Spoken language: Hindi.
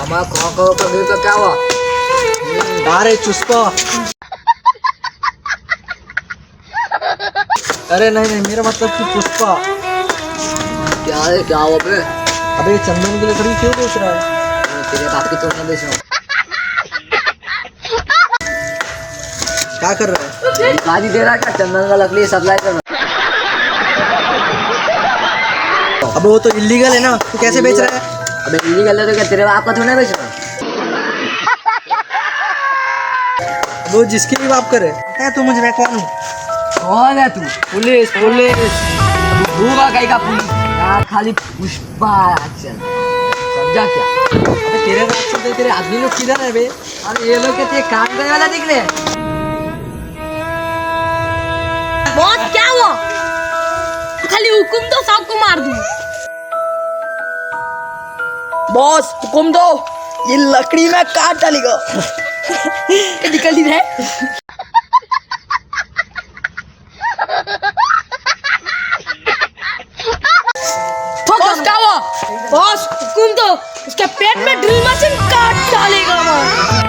हमारा कौन का क्या हुआ? अरे चुस्पा। अरे नहीं नहीं, मेरा मतलब कि पुष्पा। क्या है, क्या हुआ बे? अबे चंदन की लकड़ी क्यों बेच रहा है? तेरे बाप की चोट बेच रहा हूँ। क्या कर रहा है? गाड़ी दे रहा है क्या? चंदन का लकड़ी सप्लाई कर रहा अबे वो तो इलीगल है ना, तू कैसे बेच रहा है? अबे इलीगल है तो क्या तेरे बाप का थोड़ा बेच रहा? वो जिसकी भी बाप करे है। तू मुझे, मैं कौन हूँ? कौन है तू? Police police. भूखा कहीं का पुलिस यार, खाली पुष्पा चल, समझा क्या? अबे तेरे रास्ते से तेरे आदमी लोग किधर है बे? अरे ये लोग कहते काम करने वाला दिख रहे हैं। बॉस क्या हुआ? खाली हुकुम दो, सबको मार दूं। बॉस हुकुम दो, ये लकड़ी में काट डालेगा। निकल रहे। बॉस क्या हुआ? बॉस हुकुम दो, उसके पेट में ड्रिल मशीन काट डालेगा।